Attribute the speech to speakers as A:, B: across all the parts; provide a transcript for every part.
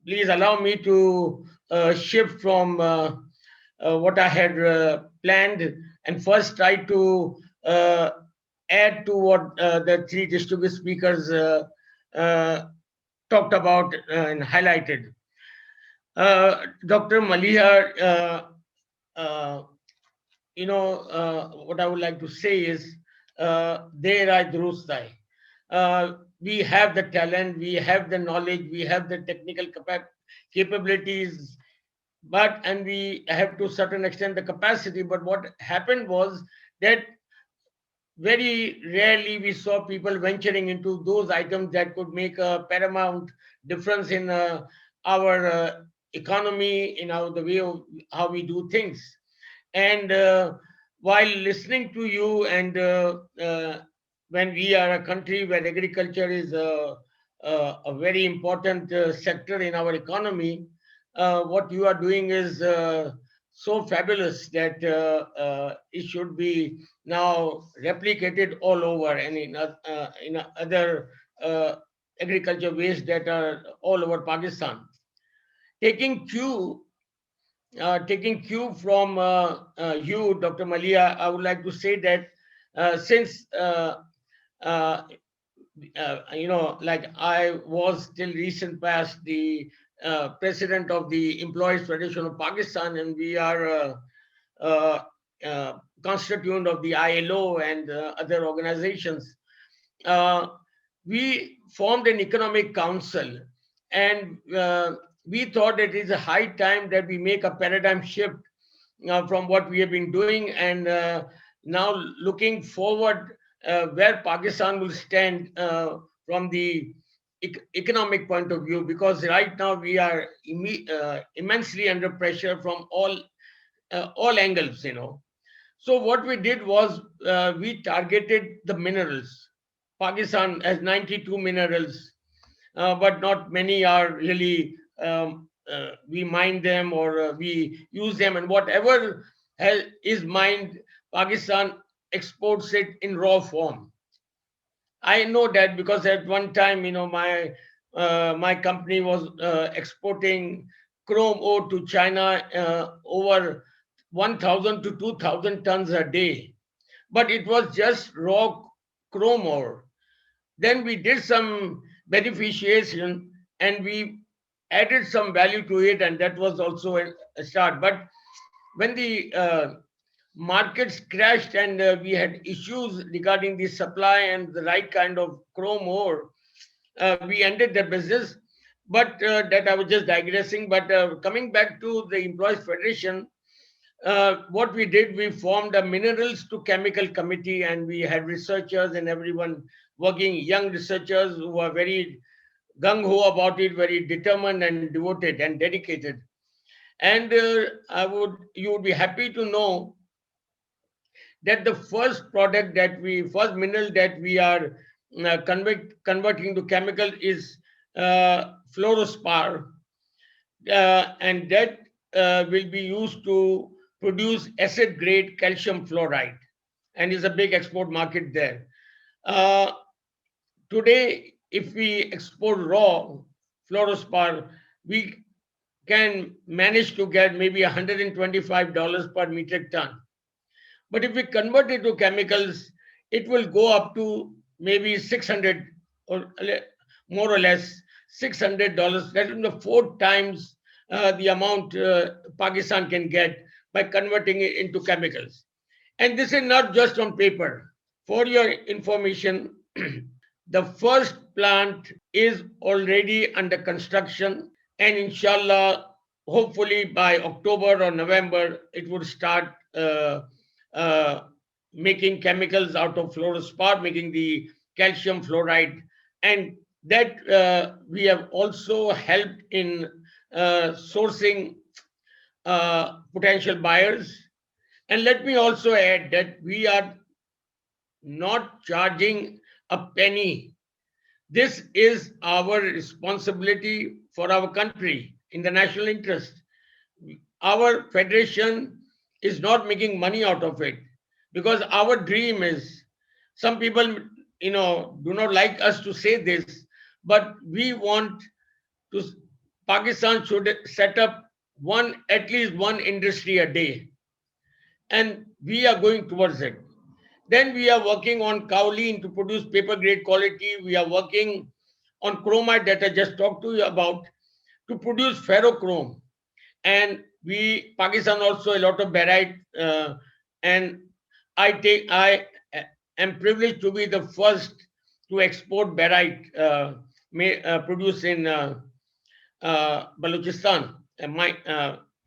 A: please allow me to shift from what I had planned and first try to uh, add to what the three distinguished speakers uh, talked about and highlighted. Dr. Maliha, uh, what I would like to say is, there I durustai. We have the talent, we have the knowledge, we have the technical capabilities, but and we have to certain extent the capacity. But what happened was that very rarely we saw people venturing into those items that could make a paramount difference in our economy, in our the way of how we do things. And while listening to you, and when we are a country where agriculture is a very important sector in our economy, what you are doing is so fabulous that it should be now replicated all over, and in other uh, agriculture waste that are all over Pakistan. Taking cue taking cue from you, Dr. Malia, I would like to say that since uh, like I was till recent past the president of the Employees Federation of Pakistan, and we are uh, constituent of the ILO and other organizations. Uh, we formed an economic council, and we thought it is a high time that we make a paradigm shift from what we have been doing, and now looking forward where Pakistan will stand from the economic point of view, because right now we are immensely under pressure from all angles, So what we did was we targeted the minerals. Pakistan has 92 minerals, but not many are really, we mine them, or we use them, and whatever is mined, Pakistan exports it in raw form. I know that because at one time, my company was exporting chrome ore to China, over 1,000 to 2,000 tons a day, but it was just raw chrome ore. Then we did some beneficiation, and we added some value to it, and that was also a start. But when the markets crashed, and we had issues regarding the supply and the right kind of chrome ore, we ended the business. But that I was just digressing. But coming back to the Employees Federation, what we did, we formed a minerals to chemical committee, and we had researchers and everyone working, young researchers who are very gung ho about it, very determined and devoted and dedicated. And you would be happy to know that the first mineral that we are converting to chemical is fluorospar, and that will be used to produce acid grade calcium fluoride, and is a big export market there. Uh, Today, if we export raw fluorospar, we can manage to get maybe $125 per metric ton. But if we convert it to chemicals, it will go up to maybe 600, or more or less $600. That is the four times the amount Pakistan can get by converting it into chemicals. And this is not just on paper. For your information, the first plant is already under construction, and inshallah, hopefully by October or November, it would start uh, making chemicals out of fluorospar, making the calcium fluoride. And that we have also helped in sourcing potential buyers. And let me also add that we are not charging a penny. This is our responsibility for our country in the national interest. Our federation is not making money out of it, because our dream is, some people, do not like us to say this, but we want to Pakistan should set up at least one industry a day, and we are going towards it. Then we are working on kaolin to produce paper grade quality. We are working on chromite that I just talked to you about to produce ferrochrome. And Pakistan also a lot of barite, and I am privileged to be the first to export barite produced in Balochistan.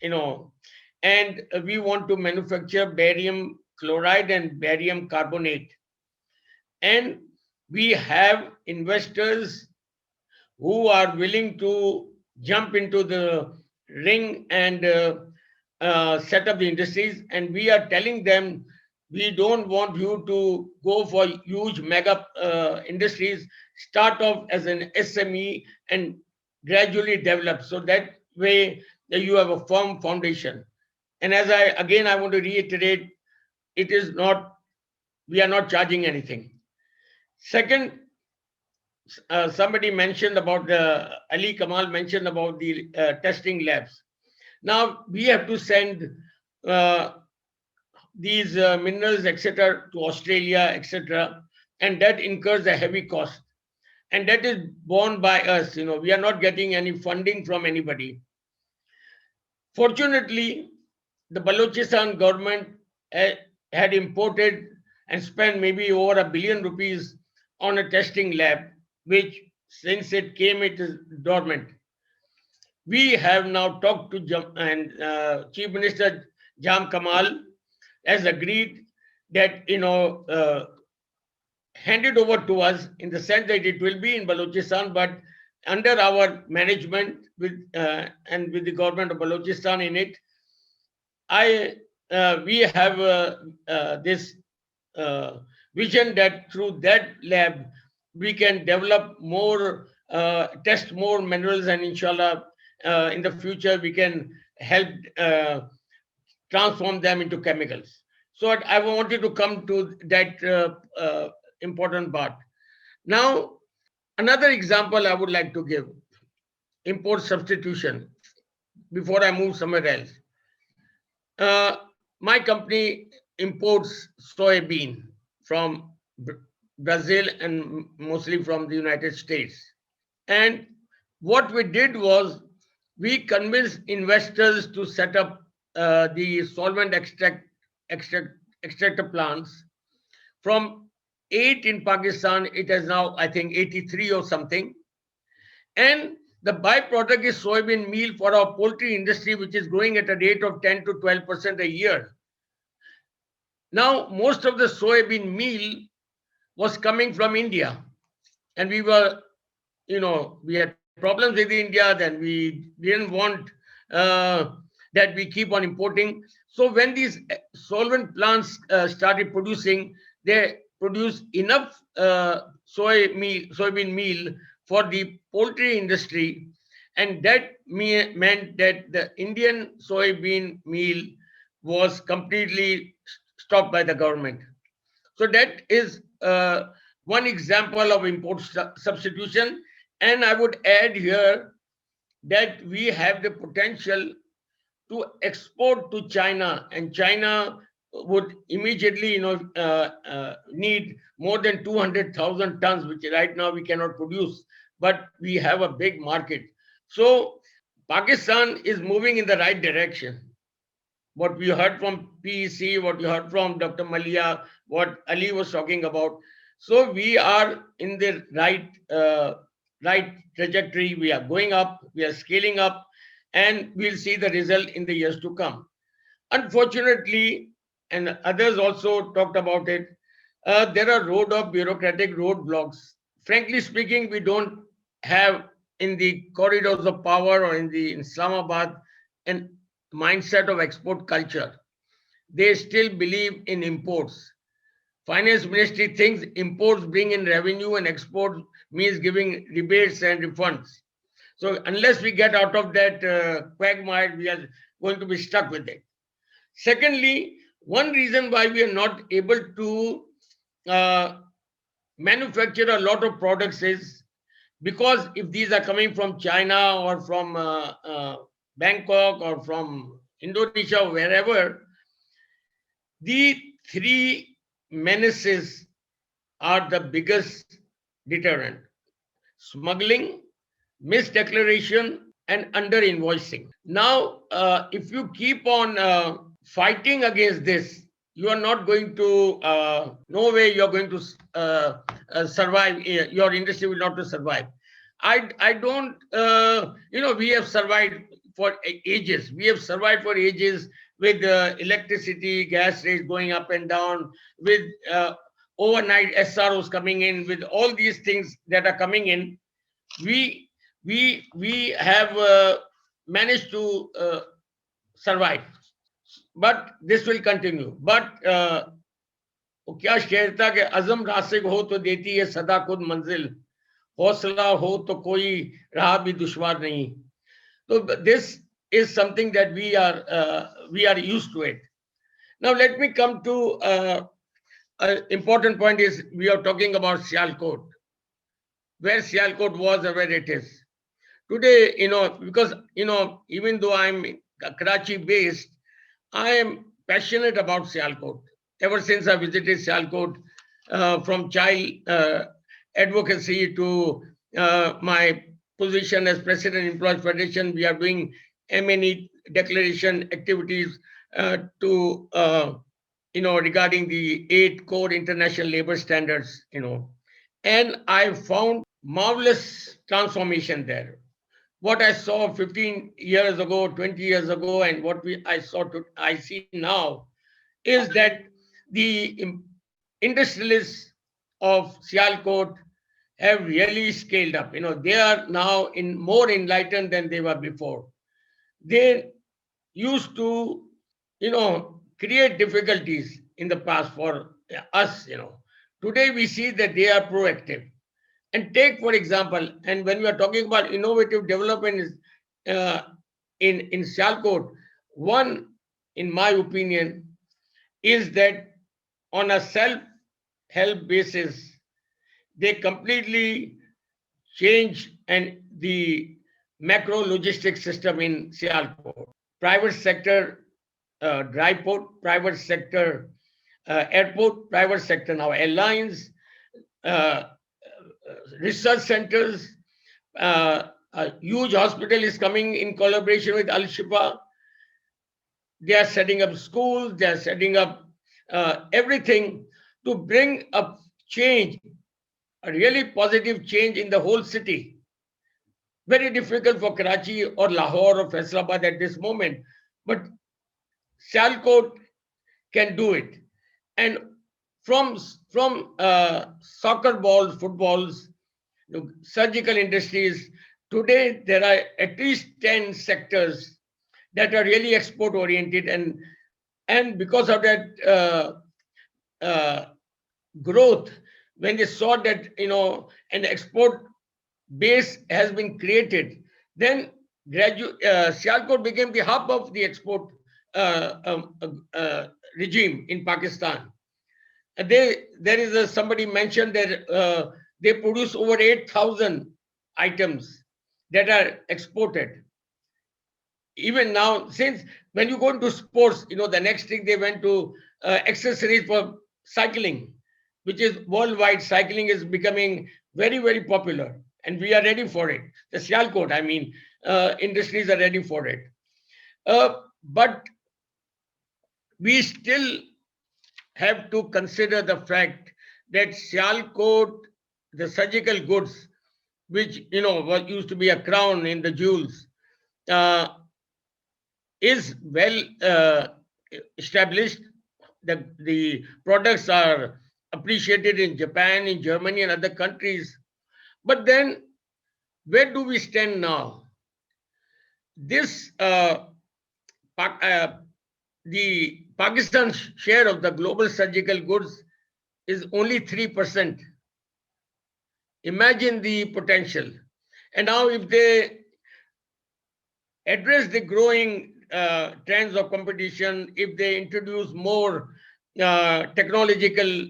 A: You know, and we want to manufacture barium chloride and barium carbonate. And we have investors who are willing to jump into the ring and set up the industries. And we are telling them we don't want you to go for huge mega industries. Start off as an SME and gradually develop. So that way you have a firm foundation. And I want to reiterate, it is not, we are not charging anything. Second, somebody mentioned about Ali Kamal mentioned about the testing labs. Now we have to send uh, these minerals, etc., to Australia, etc., and that incurs a heavy cost, and that is borne by us. We are not getting any funding from anybody. Fortunately, the Balochistan government had imported and spent maybe over ₹1 billion on a testing lab, which since it came, it is dormant. We have now talked to Chief Minister Jam Kamal has agreed that hand it over to us in the sense that it will be in Balochistan, but under our management and with the government of Balochistan in it. We have this vision that through that lab we can develop more, test more minerals, and inshallah in the future we can help transform them into chemicals. So I wanted to come to that important part. Now, another example I would like to give: import substitution. Before I move somewhere else, my company imports soybean from Brazil and mostly from the United States. And what we did was we convinced investors to set up the solvent extractor plants. From 8 in Pakistan, it is now, I think, 83 or something. And the byproduct is soybean meal for our poultry industry, which is growing at a rate of 10 to 12% a year. Now, most of the soybean meal was coming from India. And we had problems with India, then we didn't want that we keep on importing. So when these solvent plants started producing, they produced enough soybean meal for the poultry industry, and that meant that the Indian soybean meal was completely stopped by the government. So that is one example of import substitution. And I would add here that we have the potential to export to China, and China would immediately need more than 200,000 tons, which right now we cannot produce, but we have a big market. So Pakistan is moving in the right direction. What we heard from PEC, what we heard from Dr. Malia, what Ali was talking about. So we are in the right trajectory. We are going up, we are scaling up, and we'll see the result in the years to come. Unfortunately, and others also talked about it, there are bureaucratic roadblocks. Frankly speaking, we don't have in the corridors of power or in Islamabad an mindset of export culture. They still believe in imports. Finance Ministry thinks imports bring in revenue and export means giving rebates and refunds. So unless we get out of that quagmire, we are going to be stuck with it. Secondly, one reason why we are not able to manufacture a lot of products is Because if these are coming from China or from Bangkok or from Indonesia or wherever, the three menaces are the biggest deterrent: smuggling, misdeclaration, and under invoicing. Now, if you keep on fighting against this, you are not going to, no way you're going to survive. Your industry will not to survive. I don't, we have survived for ages. We have survived for ages with electricity, gas rates going up and down, with overnight SROs coming in, with all these things that are coming in. We we have managed to survive, but this will continue. But वो क्या शेर था कि अज़म रासिक हो तो देती है सदा खुद मंजिल, हौसला हो तो कोई राह भी दुश्वार नहीं. So this is something that we are used to it. Now let me come to an important point. Is we are talking about Sialkot, where Sialkot was or where it is today. Because even though I'm Karachi based, I am passionate about Sialkot. Ever since I visited Sialkot, from child advocacy to my position as President Employees Federation, we are doing M&E declaration activities to regarding the 8 core international labor standards. And I found marvelous transformation there. What I saw 15 years ago, 20 years ago, and what I see now is that the industrialists of Sialkot have really scaled up. They are now more enlightened than they were before. They used to, create difficulties in the past for us. Today we see that they are proactive. And take, for example, and when we are talking about innovative development in Sialkot, one, in my opinion, is that on a self-help basis, they completely change and the macro logistics system in Sialkot. Private sector dry port, private sector airport, private sector now airlines, uh, research centers, a huge hospital is coming in collaboration with Al Shifa. They are setting up schools, they are setting up everything to bring a change, a really positive change in the whole city. Very difficult for Karachi or Lahore or Faisalabad at this moment, but Sialkot can do it. And from soccer balls, footballs, surgical industries, today there are at least 10 sectors that are really export oriented, and because of that growth, when they saw that an export base has been created, then Sialkot became the hub of the export regime in Pakistan. Somebody mentioned that they produce over 8,000 items that are exported. Even now, since when you go into sports, the next thing they went to accessories for cycling, which is worldwide. Cycling is becoming very, very popular, and we are ready for it. The Sialkot, industries are ready for it. But we still have to consider the fact that Sialkot, the surgical goods, which what used to be a crown in the jewels, is well established. The products are appreciated in Japan, in Germany, and other countries. But then, where do we stand now? This the Pakistan share of the global surgical goods is only 3%. Imagine the potential. And now if they address the growing trends of competition, if they introduce more technological,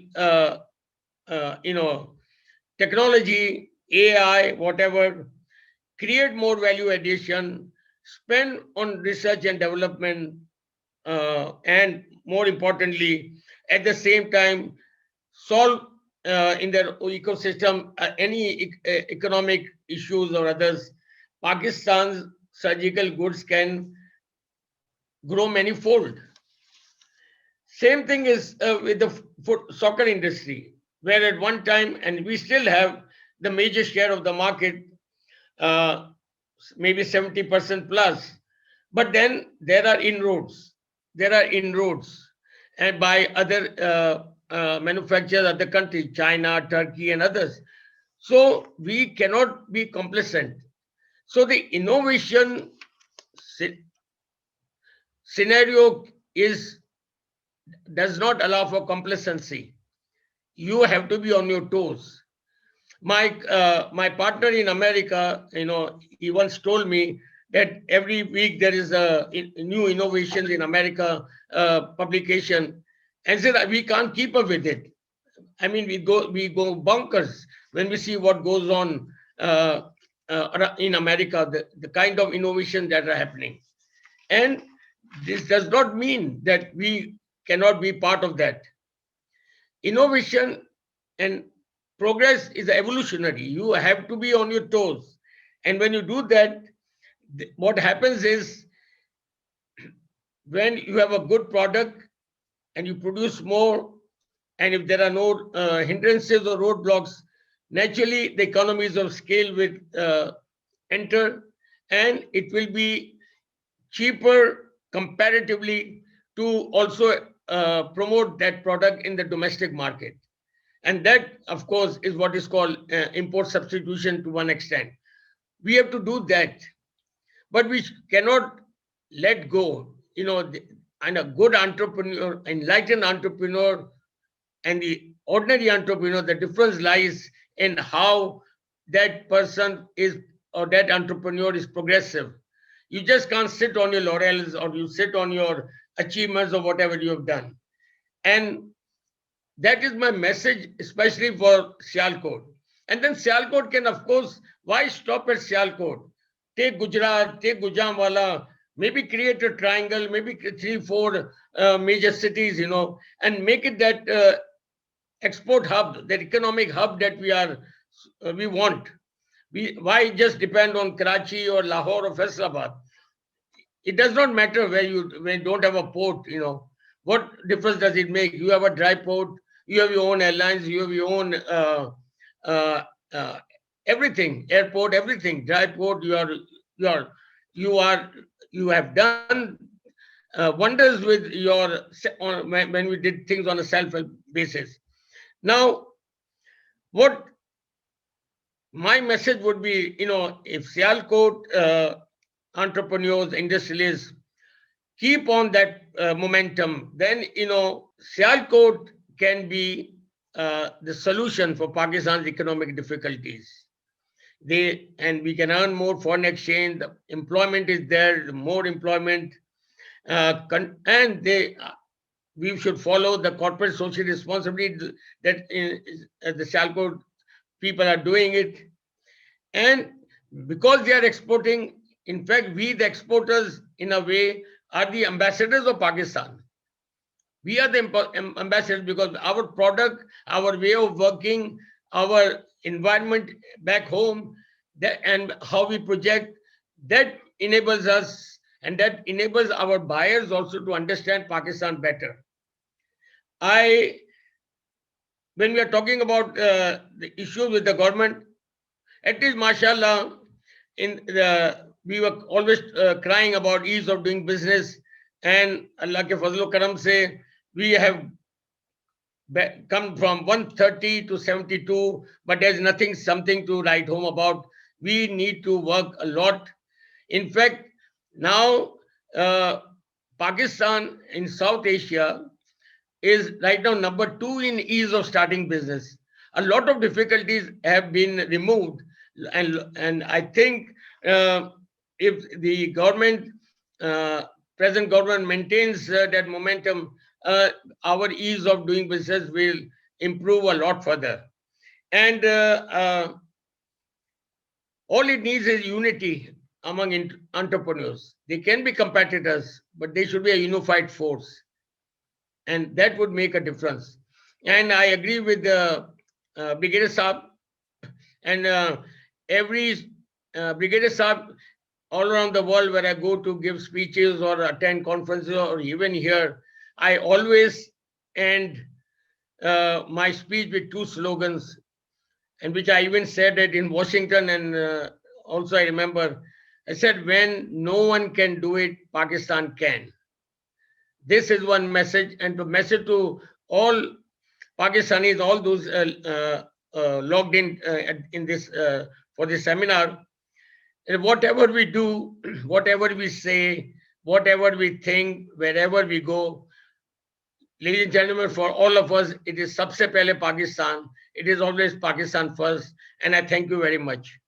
A: technology AI, whatever, create more value addition, spend on research and development, and more importantly, at the same time, solve in their ecosystem any economic issues or others. Pakistan's surgical goods can grow manifold. Same thing is with the soccer industry, where at one time, and we still have the major share of the market, uh, maybe 70% plus. But then there are inroads. There are inroads, and by other manufacturers, other countries, China, Turkey, and others. So we cannot be complacent. So the innovation scenario is does not allow for complacency. You have to be on your toes. My partner in America, he once told me that every week there is a new innovations in America publication, and said we can't keep up with it. I mean, we go bonkers when we see what goes on in America, the kind of innovation that are happening. And this does not mean that we cannot be part of that. Innovation and progress is evolutionary. You have to be on your toes. And when you do that, what happens is when you have a good product and you produce more, and if there are no hindrances or roadblocks, naturally the economies of scale will enter, and it will be cheaper comparatively to also promote that product in the domestic market. And that, of course, is what is called import substitution to one extent. We have to do that, but we cannot let go. And a good entrepreneur, enlightened entrepreneur, and the ordinary entrepreneur, the difference lies in how that person is or that entrepreneur is progressive. You just can't sit on your laurels or you sit on your achievements or whatever you have done. And that is my message, especially for Sialkot. And then Sialkot can, of course, why stop at Sialkot? Take Gujarat, take Gujranwala, maybe create a triangle, maybe three, four major cities, and make it that export hub, that economic hub that we want. Why just depend on Karachi or Lahore or Faisalabad? It does not matter when you don't have a port. What difference does it make? You have a dry port, you have your own airlines, you have your own uh, uh, everything, airport, everything, dry port. You are you have done wonders with when we did things on a self-help basis. Now, what my message would be, if Sialkot entrepreneurs, industrialists keep on that momentum, then Sialkot can be the solution for Pakistan's economic difficulties. And we can earn more foreign exchange. The employment is there, more employment, and we should follow the corporate social responsibility that the Sialkot people are doing it. And because they are exporting, in fact, we, the exporters, in a way, are the ambassadors of Pakistan. We are the ambassadors because our product, our way of working, our environment back home, and how we project, that enables us and that enables our buyers also to understand Pakistan better. When we are talking about the issues with the government, at least, mashallah, we were always crying about ease of doing business, and Allah ke fazl karam se, we have come from 130 to 72, but there's something to write home about. We need to work a lot. In fact, now Pakistan in South Asia is right now number 2 in ease of starting business. A lot of difficulties have been removed, and I think if the present government maintains that momentum, our ease of doing business will improve a lot further. And All it needs is unity among entrepreneurs. They can be competitors, but they should be a unified force, and that would make a difference. And I agree with the Brigadier Saab and every Brigadier Saab all around the world where I go to give speeches or attend conferences or even here, I always end my speech with two slogans, and which I even said it in Washington. And also, I remember I said, when no one can do it, Pakistan can. This is one message, and the message to all Pakistanis, all those logged in this for this seminar. And whatever we do, whatever we say, whatever we think, wherever we go, ladies and gentlemen, for all of us, it is Sabse Pehle Pakistan. It is always Pakistan first. And I thank you very much.